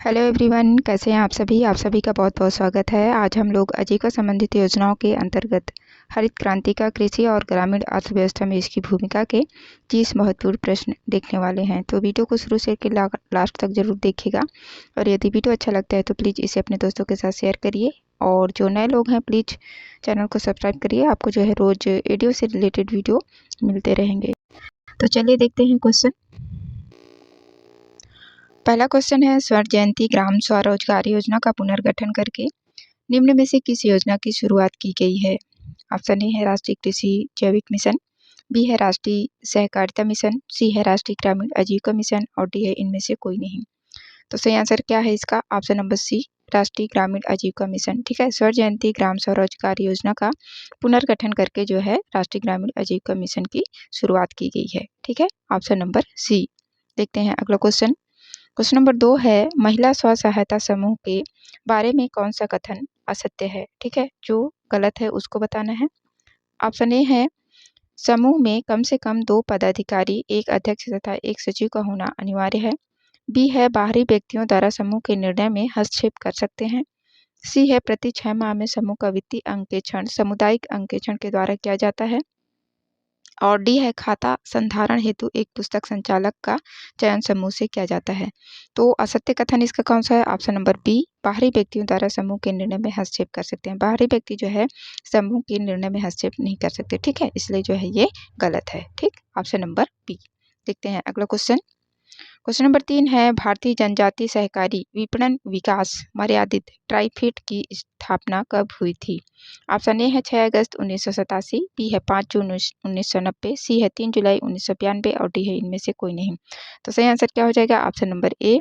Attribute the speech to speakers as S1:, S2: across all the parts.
S1: Hello everyone, कैसे हैं आप सभी का बहुत बहुत स्वागत है। आज हम लोग आजीविका संबंधित योजनाओं के अंतर्गत हरित क्रांति का कृषि और ग्रामीण अर्थव्यवस्था में इसकी भूमिका के 30 महत्वपूर्ण प्रश्न देखने वाले हैं। तो वीडियो को शुरू से लास्ट तक जरूर देखिएगा और यदि वीडियो अच्छा लगता है तो प्लीज़ इसे अपने दोस्तों के साथ शेयर करिए और जो नए लोग हैं प्लीज़ चैनल को सब्सक्राइब करिए। आपको जो है रोज़ एडियो से रिलेटेड वीडियो मिलते रहेंगे। तो चलिए देखते हैं क्वेश्चन। पहला क्वेश्चन है, स्वर्ण जयंती ग्राम स्वरोजगार योजना का पुनर्गठन करके निम्न में से किस योजना की शुरुआत की गई है? ऑप्शन ए है राष्ट्रीय कृषि जैविक मिशन, बी है राष्ट्रीय सहकारिता मिशन, सी है राष्ट्रीय ग्रामीण आजीविका मिशन और डी है इनमें से कोई नहीं। तो सही आंसर क्या है इसका? ऑप्शन नंबर सी, राष्ट्रीय ग्रामीण आजीविका मिशन। ठीक है, स्वर्ण जयंती ग्राम स्वरोजगार योजना का पुनर्गठन करके जो है राष्ट्रीय ग्रामीण आजीविका मिशन की शुरुआत की गई है। ठीक है, ऑप्शन नंबर सी। देखते हैं अगला क्वेश्चन। क्वेश्चन नंबर 2 है, महिला स्व सहायता समूह के बारे में कौन सा कथन असत्य है? ठीक है, जो गलत है उसको बताना है। ऑप्शन ए है, समूह में कम से कम 2 पदाधिकारी, एक अध्यक्ष तथा एक सचिव का होना अनिवार्य है। बी है, बाहरी व्यक्तियों द्वारा समूह के निर्णय में हस्तक्षेप कर सकते हैं। सी है, प्रति 6 माह में समूह का वित्तीय अंकेक्षण सामुदायिक अंकेक्षण के द्वारा किया जाता है। और डी है, खाता संधारण हेतु एक पुस्तक संचालक का चयन समूह से किया जाता है। तो असत्य कथन इसका कौन सा है? ऑप्शन नंबर बी, बाहरी व्यक्तियों द्वारा समूह के निर्णय में हस्तक्षेप कर सकते हैं। बाहरी व्यक्ति जो है समूह के निर्णय में हस्तक्षेप नहीं कर सकते। ठीक है, इसलिए जो है ये गलत है। ठीक, ऑप्शन नंबर बी। देखते हैं अगला क्वेश्चन। क्वेश्चन नंबर 3 है, भारतीय जनजाति सहकारी विपणन विकास मर्यादित ट्राइफेड की स्थापना कब हुई थी? ऑप्शन ए है 6 अगस्त 1987, बी है 5 जून 1990, सी है 3 जुलाई 1992 और डी है इनमें से कोई नहीं। तो सही आंसर क्या हो जाएगा? ऑप्शन नंबर ए,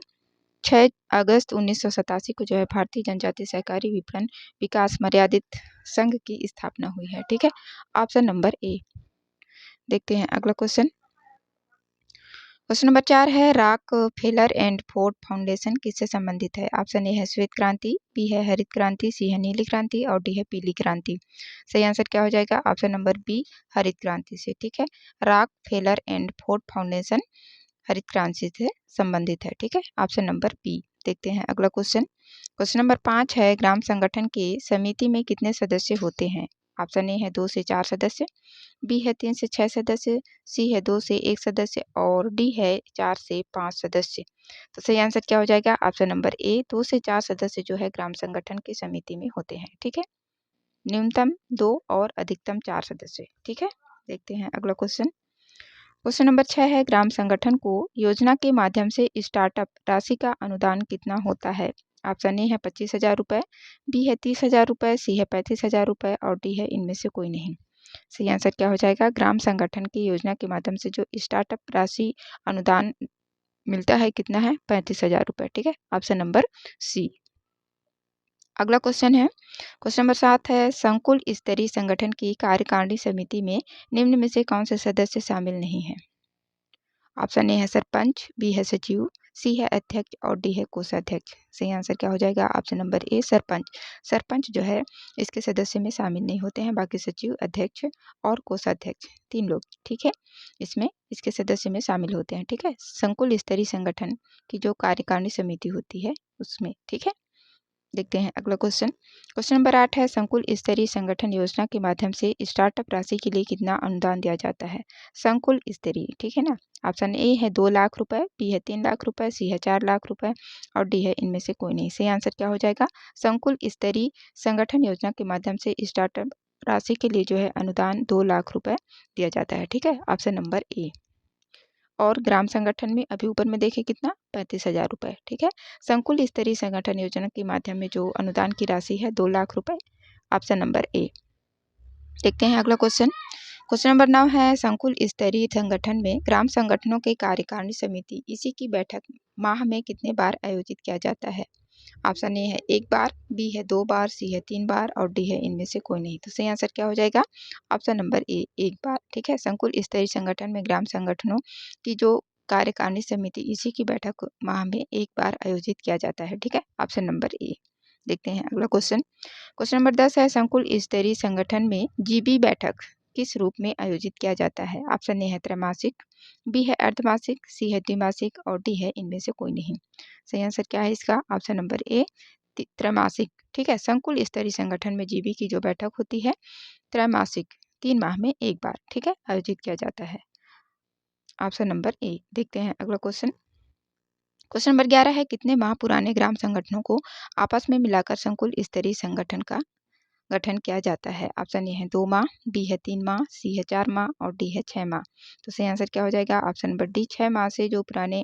S1: 6 अगस्त 1987 को जो है भारतीय जनजाति सहकारी विपणन विकास मर्यादित संघ की स्थापना हुई है। ठीक है, ऑप्शन नंबर ए। देखते हैं अगला क्वेश्चन। क्वेश्चन नंबर 4 है, rock failure and Ford foundation किससे संबंधित है? ऑप्शन ए है श्वेत क्रांति, बी है हरित क्रांति, सी है नीली क्रांति और डी है पीली क्रांति। सही आंसर क्या हो जाएगा? ऑप्शन नंबर बी, हरित क्रांति से। ठीक है, rock failure and Ford foundation हरित क्रांति से संबंधित है। ठीक है, ऑप्शन नंबर बी। देखते हैं अगला क्वेश्चन। क्वेश्चन नंबर 5 है, ग्राम संगठन के समिति में कितने सदस्य होते हैं? ऑप्शन ए है 2 से 4 सदस्य, बी है 3 से 6 सदस्य, सी है 2 से 1 सदस्य और डी है 4 से 5 सदस्य। तो सही आंसर क्या हो जाएगा? ऑप्शन नंबर ए, 2 से 4 सदस्य जो है ग्राम संगठन की समिति में होते हैं। ठीक है, न्यूनतम 2 और अधिकतम 4 सदस्य। ठीक है, देखते हैं अगला क्वेश्चन। क्वेश्चन नंबर 6 है, ग्राम संगठन को योजना के माध्यम से स्टार्टअप राशि का अनुदान कितना होता है? ऑप्शन ए है 25,000 रुपये, बी है 30,000 रुपये, सी है 35,000 रुपये और डी है इनमें से कोई नहीं। सही आंसर क्या हो जाएगा? ग्राम संगठन की योजना के माध्यम से जो स्टार्टअप राशि अनुदान मिलता है कितना है? 35,000 रुपये। ठीक है, ऑप्शन नंबर सी। अगला क्वेश्चन है, क्वेश्चन नंबर 7 है, संकुल स्तरीय संगठन की कार्यकारिणी समिति में निम्न में से कौन से सदस्य शामिल नहीं है? ऑप्शन ए है सरपंच, बी है सचिव, सी है अध्यक्ष और डी है कोषाध्यक्ष। सही आंसर क्या हो जाएगा? Option number A, sarpanch. Sarpanch जो है इसके सदस्य में शामिल नहीं होते हैं, बाकी सचिव, अध्यक्ष और कोषाध्यक्ष 3 लोग ठीक है इसमें इसके सदस्य में शामिल होते हैं। ठीक है, संकुल स्तरीय संगठन की जो कार्यकारिणी समिति होती है उसमें। ठीक है, देखते हैं अगला क्वेश्चन। क्वेश्चन नंबर 8 है, संकुल स्तरीय संगठन योजना के माध्यम से स्टार्टअप राशि के लिए कितना अनुदान दिया जाता है? संकुल स्तरीय, ठीक है ना। ऑप्शन ए है 2 लाख रुपए, बी है 3 लाख रुपए, सी है 4 लाख रुपए और डी है इनमें से कोई नहीं। सही आंसर क्या हो जाएगा? संकुल स्तरीय संगठन योजना के माध्यम से स्टार्टअप राशि के लिए जो है अनुदान 2 लाख रुपए दिया जाता है। ठीक है, ऑप्शन नंबर ए। और ग्राम संगठन में अभी ऊपर में देखें कितना? 35,000 रुपये। ठीक है, संकुल स्तरीय संगठन योजना के माध्यम में जो अनुदान की राशि है 2 लाख रुपए, ऑप्शन नंबर ए। देखते हैं अगला क्वेश्चन। क्वेश्चन नंबर 9 है, संकुल स्तरीय संगठन में ग्राम संगठनों के कार्यकारिणी समिति इसी की बैठक माह में कितने बार आयोजित किया जाता है? ऑप्शन ए है 1 बार, बी है 2 बार, सी है 3 बार और डी है इनमें से कोई नहीं। तो सही आंसर क्या हो जाएगा? ऑप्शन नंबर ए, 1 बार। ठीक है, संकुल स्तरीय संगठन में ग्राम संगठनों की जो कार्यकारिणी समिति इसी की बैठक माह में 1 बार आयोजित किया जाता है। ठीक है, ऑप्शन नंबर ए। देखते हैं अगला क्वेश्चन। क्वेश्चन नंबर 10 है, संकुल स्तरीय संगठन में जीबी बैठक किस रूप में आयोजित किया जाता है? ऑप्शन ए है त्रैमासिक, बी है अर्धमासिक, सी है द्विमासिक और डी है इनमें से कोई नहीं। सही आंसर क्या है इसका? ऑप्शन नंबर ए त्रैमासिक। ठीक है, संकुल स्तरीय संगठन में जीबी की जो बैठक होती है त्रैमासिक 3 माह में एक बार, ठीक है, आयोजित किया जाता है। Option number A. देखते हैं अगला क्वेश्चन। क्वेश्चन नंबर 11 है, कितने माह पुराने ग्राम संगठनों को आपस में मिलाकर संकुल स्तरीय संगठन का गठन किया जाता है? ऑप्शन ए है 2 माह, बी है 3 माह, सी है 4 माह और डी है 6 माह। तो सही आंसर क्या हो जाएगा? ऑप्शन नंबर डी, 6 माह से जो पुराने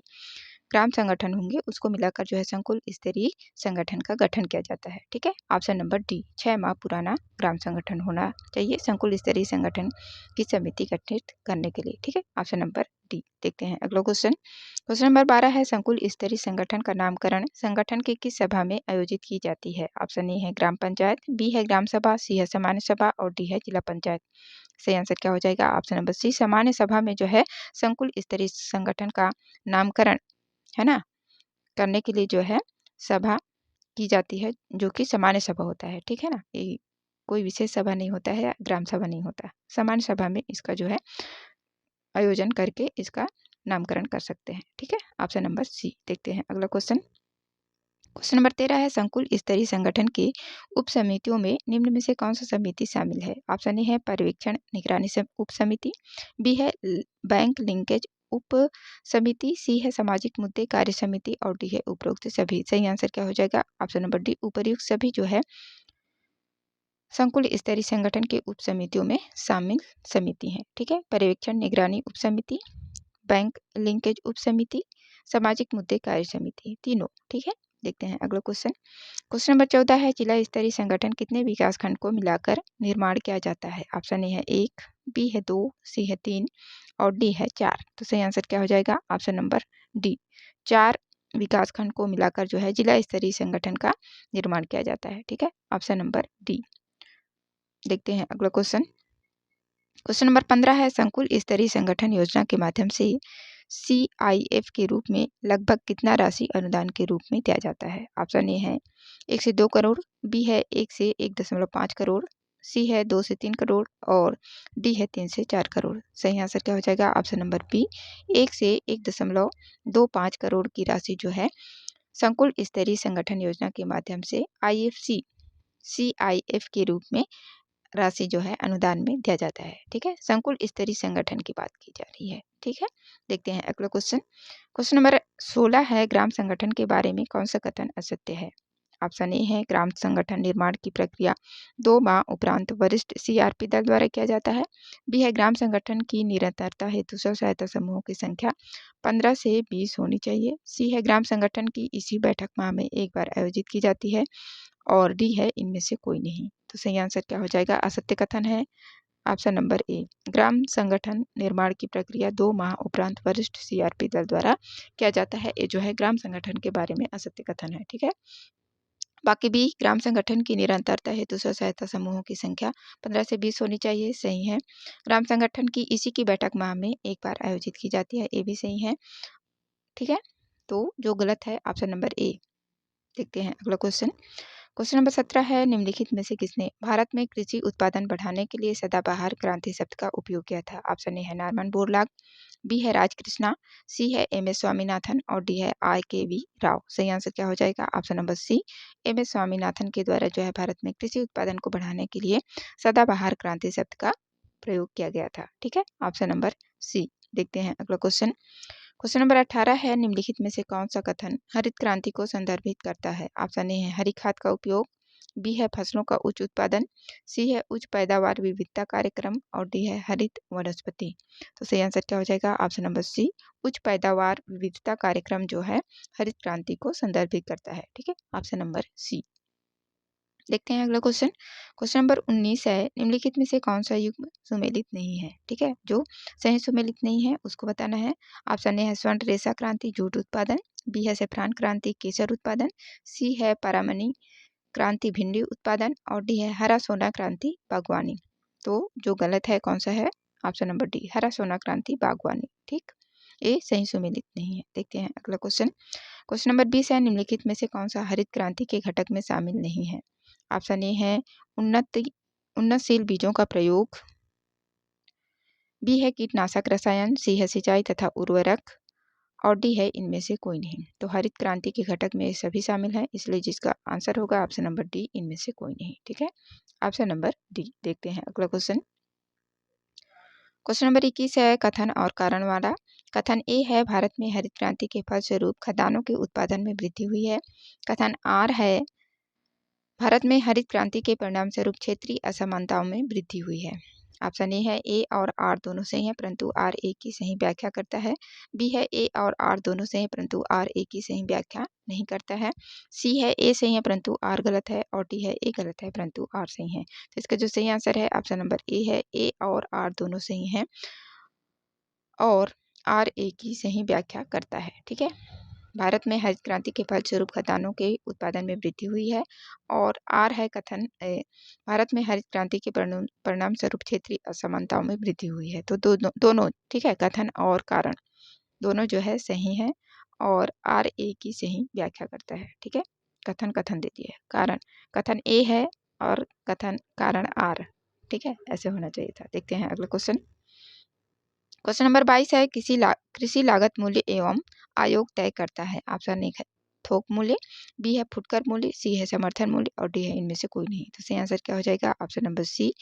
S1: ग्राम संगठन होंगे उसको मिलाकर जो है संकुल स्तरीय संगठन का गठन किया जाता है। ठीक है, ऑप्शन नंबर डी, 6 माह पुराना ग्राम संगठन होना चाहिए संकुल स्तरीय संगठन की समिति गठित करने के लिए। ठीक है, ऑप्शन नंबर डी। देखते हैं अगला क्वेश्चन। क्वेश्चन नंबर 12 है, संकुल स्तरीय संगठन का नामकरण संगठन की किस सभा में आयोजित की जाती है? ऑप्शन ए है ग्राम पंचायत, बी है ग्राम सभा, सी है सामान्य सभा और डी है जिला पंचायत। सही आंसर क्या हो जाएगा? ऑप्शन नंबर सी, सामान्य सभा में जो है संकुल स्तरीय संगठन का नामकरण है ना करने के लिए जो है सभा की जाती है, जो कि सामान्य सभा होता है। ठीक है ना, ये कोई विशेष सभा नहीं होता है, ग्राम सभा नहीं होता, सामान्य सभा में इसका जो है आयोजन करके इसका नामकरण कर सकते हैं। ठीक है, ऑप्शन नंबर सी। देखते हैं अगला क्वेश्चन। क्वेश्चन नंबर 13 है, संकुल स्तरीय संगठन की उप समितियों में निम्न में से कौन सा समिति शामिल है? ऑप्शन ए है पर्यवेक्षण निगरानी उप समिति, बी है बैंक लिंकेज उप समिति, सी है सामाजिक मुद्दे कार्य समिति और डी है उपरोक्त सभी। सही आंसर क्या हो जाएगा? ऑप्शन नंबर डी, उपर्युक्त सभी जो है संकुल स्तरीय संगठन के उप समितियों में शामिल समिति है। ठीक है, पर्यवेक्षण निगरानी उप समिति, बैंक लिंकेज उप समिति, सामाजिक मुद्दे कार्य समिति, तीनों। ठीक है, देखते हैं अगला क्वेश्चन। क्वेश्चन नंबर 14 है, जिला स्तरीय संगठन कितने विकासखंड को मिलाकर निर्माण किया जाता है? ऑप्शन ए है 1, बी है 2, सी है 3 और डी है 4। तो सही आंसर क्या हो जाएगा? ऑप्शन नंबर डी, 4 विकासखंड को मिलाकर जो है जिला स्तरीय संगठन का निर्माण किया जाता है। ठीक है, ऑप्शन नंबर डी। देखते हैं अगला क्वेश्चन। क्वेश्चन नंबर 15 है, संकुल स्तरीय संगठन योजना के माध्यम से CIF के रूप में लगभग कितना राशि अनुदान के रूप में दिया जाता है? ऑप्शन ए है 1 से 2 करोड़, बी है 1 से 1.5 करोड़, सी है 2 से 3 करोड़ और डी है 3 से 4 करोड़। सही आंसर क्या हो जाएगा? ऑप्शन नंबर बी, 1 से 1.25 करोड़ की राशि जो है संकुल स्तरीय संगठन योजना के माध्यम से CIF के रूप में राशि जो है अनुदान में दिया जाता है। ठीक है, संकुल स्तरीय संगठन की बात की जा रही है। ठीक है, देखते हैं अगला क्वेश्चन। क्वेश्चन नंबर 16 है, ग्राम संगठन के बारे में कौन सा कथन असत्य है? ऑप्शन ए है ग्राम संगठन निर्माण की प्रक्रिया 2 माह उपरांत वरिष्ठ CRP दल द्वारा किया जाता है, बी है ग्राम संगठन की निरंतरता हेतु स्व सहायता समूहों की संख्या 15 से 20 होनी चाहिए, सी है ग्राम संगठन की इसी बैठक माह में एक बार आयोजित की जाती है और डी है इनमें से कोई नहीं। तो सही आंसर क्या हो जाएगा? असत्य कथन है ऑप्शन नंबर ए, ग्राम संगठन निर्माण की प्रक्रिया 2 माह उपरांत वरिष्ठ CRP दल द्वारा किया जाता है। ये जो है ग्राम संगठन के बारे में असत्य कथन है। ठीक है, बाकी भी ग्राम संगठन की निरंतरता हेतु स्व सहायता समूहों की संख्या 15 से 20 होनी चाहिए, सही है। ग्राम संगठन की इसी की बैठक माह में एक बार आयोजित की जाती है, ये भी सही है। ठीक है, तो जो गलत है ऑप्शन नंबर ए। देखते हैं अगला क्वेश्चन। क्वेश्चन नंबर 17 है, निम्नलिखित में से किसने भारत में कृषि उत्पादन बढ़ाने के लिए सदाबहार क्रांति शब्द का उपयोग किया था? ऑप्शन ए है नॉर्मन बोरलॉग, बी है राजकृष्णा, सी है MS स्वामीनाथन और डी है IKV राव। सही आंसर क्या हो जाएगा? Option number c, MS Swaminathan के द्वारा जो है भारत में कृषि उत्पादन को बढ़ाने के लिए सदाबहार क्रांति शब्द का प्रयोग किया गया था। ठीक है, ऑप्शन नंबर सी। देखते हैं अगला क्वेश्चन। क्वेश्चन नंबर 18 है, निम्नलिखित में से कौन सा कथन हरित क्रांति को संदर्भित करता है? ऑप्शन ए है हरी खाद का उपयोग, बी है फसलों का उच्च उत्पादन, सी है उच्च पैदावार विविधता कार्यक्रम और डी है हरित वनस्पति। तो सही आंसर क्या हो जाएगा? ऑप्शन नंबर सी, उच्च पैदावार विविधता कार्यक्रम जो है हरित क्रांति को संदर्भित करता है। ठीक है, ऑप्शन नंबर सी। देखते हैं अगला क्वेश्चन। क्वेश्चन नंबर 19 है, निम्नलिखित में से कौन सा युग्म सुमेलित नहीं है? ठीक है, जो सही सुमेलित नहीं है उसको बताना है। ऑप्शन ए है स्वर्ण रेशा क्रांति जूट उत्पादन, बी है सेफ्रॉन क्रांति केसर उत्पादन, सी है परामनी क्रांति भिंडी उत्पादन और डी है हरा सोना क्रांति बागवानी। तो जो गलत है कौन सा है? ऑप्शन नंबर डी, हरा सोना क्रांति बागवानी। ठीक, ये सही सुमेलित नहीं है। देखते हैं अगला क्वेश्चन। क्वेश्चन नंबर 20 है, निम्नलिखित में से कौन सा हरित क्रांति के घटक में शामिल नहीं है? ऑप्शन ए है उन्नतशील बीजों का प्रयोग, बी है कीटनाशक रसायन, सी है सिंचाई तथा उर्वरक और डी है इनमें से कोई नहीं। तो हरित क्रांति के घटक में ये सभी शामिल हैं, इसलिए जिसका आंसर होगा ऑप्शन नंबर डी, इनमें से कोई नहीं। ठीक है, ऑप्शन नंबर डी। देखते हैं अगला क्वेश्चन। क्वेश्चन नंबर 21 है कथन और कारण वाला। कथन ए है भारत में हरित क्रांति के फलस्वरूप खदानों के उत्पादन में वृद्धि हुई है। कथन आर है भारत में हरित क्रांति के परिणाम स्वरूप क्षेत्रीय असमानताओं में वृद्धि हुई है। ऑप्शन ए है ए और आर दोनों सही है परंतु आर ए की सही व्याख्या करता है। बी है ए और आर दोनों सही है परंतु आर ए की सही व्याख्या नहीं करता है। सी है ए सही है परंतु आर गलत है और डी है ए गलत है परंतु आर सही है। तो इसका जो सही आंसर है ऑप्शन नंबर ए है, ए और आर दोनों सही हैं और आर ए की सही व्याख्या करता है। ठीक है, भारत में हरित क्रांति के फलस्वरूप खदानों के उत्पादन में वृद्धि हुई है और आर है कथन भारत में हरित क्रांति के परिणाम स्वरूप क्षेत्रीय असमानताओं में वृद्धि हुई है। तो दोनों ठीक है, कथन और कारण दोनों जो है सही है और आर ए की सही व्याख्या करता है। ठीक है, कथन कथन दे दिया है, कारण कथन ए है और कथन कारण आर। ठीक है, ऐसे होना चाहिए था। देखते हैं अगला क्वेश्चन। क्वेश्चन नंबर 22 है कृषि लागत मूल्य एवं आयोग तय करता है। ऑप्शन ए है थोक मूल्य, बी है फुटकर मूल्य, सी है समर्थन मूल्य और डी है इनमें से कोई नहीं। तो सही आंसर क्या हो जाएगा ऑप्शन नंबर सी,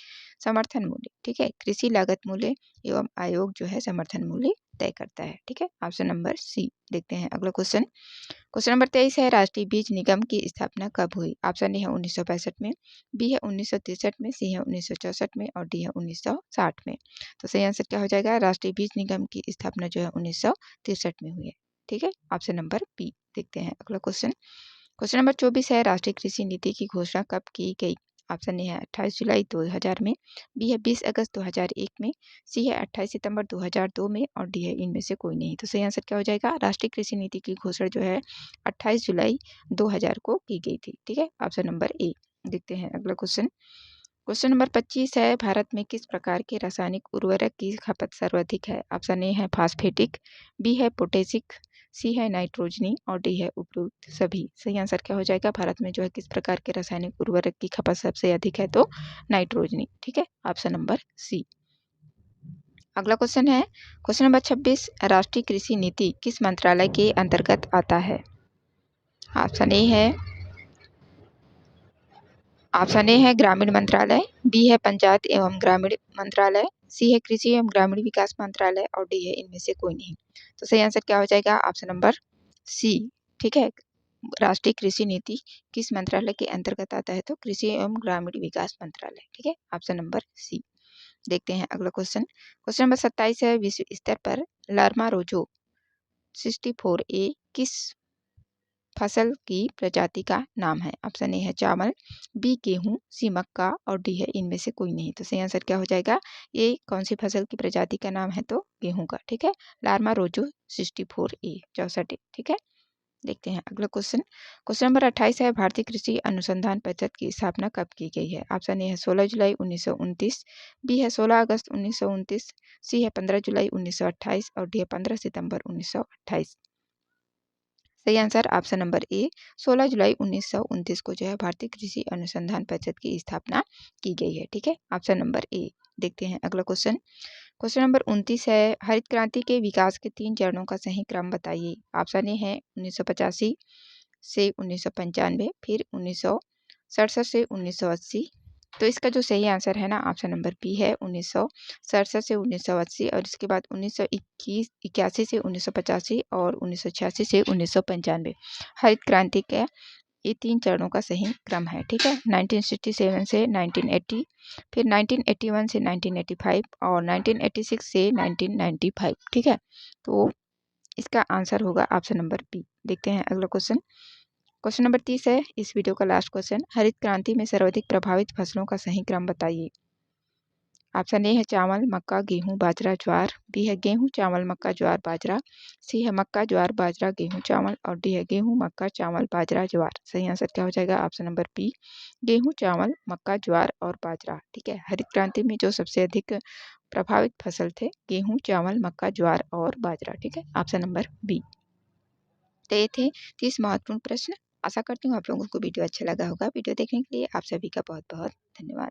S1: समर्थन मूल्य। ठीक है, कृषि लागत मूल्य एवं आयोग जो है समर्थन मूल्य तय करता है। ठीक है, ऑप्शन नंबर सी। देखते हैं अगला क्वेश्चन। क्वेश्चन नंबर 23 है राष्ट्रीय बीज निगम की स्थापना कब हुई। ऑप्शन ए है 1965 में, बी है 1963 में, सी है 1964 में और डी है 1960 में। तो सही आंसर क्या हो जाएगा, राष्ट्रीय बीज निगम की स्थापना जो है 1963 में हुई है। ठीक है, ऑप्शन नंबर बी। देखते हैं अगला क्वेश्चन। क्वेश्चन नंबर 24 है राष्ट्रीय कृषि नीति की घोषणा कब की गई। ऑप्शन ए है 28 जुलाई 2000 में, बी है 20 अगस्त 2001 में, सी है 28 सितंबर 2002 में और डी है इनमें से कोई नहीं। तो सही आंसर क्या हो जाएगा, राष्ट्रीय कृषि नीति की घोषणा जो है 28 जुलाई 2000 को की गई थी। ठीक है, ऑप्शन नंबर ए। देखते हैं अगला क्वेश्चन। क्वेश्चन नंबर 25 है भारत में किस प्रकार के रासायनिक उर्वरक की खपत सर्वाधिक है। ऑप्शन ए है फास्फेटिक, बी है पोटेसिक, सी है नाइट्रोजनी और डी है उपरोक्त सभी। सही आंसर क्या हो जाएगा, भारत में जो है किस प्रकार के रासायनिक उर्वरक की खपत सबसे अधिक है, तो नाइट्रोजनी। ठीक है, ऑप्शन नंबर सी। अगला क्वेश्चन है क्वेश्चन नंबर 26 राष्ट्रीय कृषि नीति किस मंत्रालय के अंतर्गत आता है। ऑप्शन ए है ग्रामीण मंत्रालय, बी है पंचायत एवं ग्रामीण मंत्रालय, सी है कृषि एवं ग्रामीण विकास मंत्रालय और डी है इनमें से कोई नहीं। तो सही आंसर क्या हो जाएगा ऑप्शन नंबर सी। ठीक है, राष्ट्रीय कृषि नीति किस मंत्रालय के अंतर्गत आता है, तो कृषि एवं ग्रामीण विकास मंत्रालय। ठीक है, ऑप्शन नंबर सी। देखते हैं अगला क्वेश्चन। क्वेश्चन नंबर 27 है विश्व स्तर पर लर्मा रोजो 64A किस फसल की प्रजाति का नाम है। ऑप्शन ए है चावल, बी गेहूं, सी मक्का और डी है इनमें से कोई नहीं। तो सही आंसर क्या हो जाएगा, ये कौन सी फसल की प्रजाति का नाम है, तो गेहूं का। ठीक है, लार्मा रोजो 64A 64A। ठीक है, देखते हैं अगला क्वेश्चन। क्वेश्चन नंबर 28 है भारतीय कृषि अनुसंधान परिषद की स्थापना कब की गई है। ऑप्शन ए है 16 जुलाई 1929, बी है 16 अगस्त 1929, सी है 15 जुलाई 1928 और डी है 15 सितंबर 1928। सही आंसर ऑप्शन नंबर ए 16 जुलाई 1929 को जो है भारतीय कृषि अनुसंधान परिषद की स्थापना की गई है। ठीक है, ऑप्शन नंबर ए। देखते हैं अगला क्वेश्चन। क्वेश्चन नंबर 29 है हरित क्रांति के विकास के 3 चरणों का सही क्रम बताइए। ऑप्शन ए है 1985 से 1995, फिर 1967 से 1980। तो इसका जो सही आंसर है ना ऑप्शन नंबर बी है 1967 से 1980 और इसके बाद 1981 से 1985 और 1986 से 1995। हरित क्रांति के ये 3 चरणों का सही क्रम है। ठीक है, 1967 से 1980, फिर 1981 से 1985 और 1986 से 1995। ठीक है, तो इसका आंसर होगा ऑप्शन नंबर बी। देखते हैं अगला क्वेश्चन। क्वेश्चन नंबर 30 है इस वीडियो का लास्ट क्वेश्चन। हरित क्रांति में सर्वाधिक प्रभावित फसलों का सही क्रम बताइए। ऑप्शन ए है चावल, मक्का, गेहूं, बाजरा, ज्वार, बी है गेहूं, चावल, मक्का, ज्वार, बाजरा, सी है मक्का, ज्वार, बाजरा, गेहूं, चावल और डी है गेहूं, मक्का, चावल, बाजरा, ज्वार। सही आंसर क्या हो जाएगा ऑप्शन नंबर बी, गेहूं, चावल, मक्का, ज्वार और बाजरा। ठीक है, हरित क्रांति में जो सबसे अधिक प्रभावित फसल थे गेहूं, चावल, मक्का, ज्वार और बाजरा। ठीक है, ऑप्शन नंबर बी। तो ये थे 30 महत्वपूर्ण प्रश्न। आशा करती हूँ आप लोगों को वीडियो अच्छा लगा होगा। वीडियो देखने के लिए आप सभी का बहुत बहुत धन्यवाद।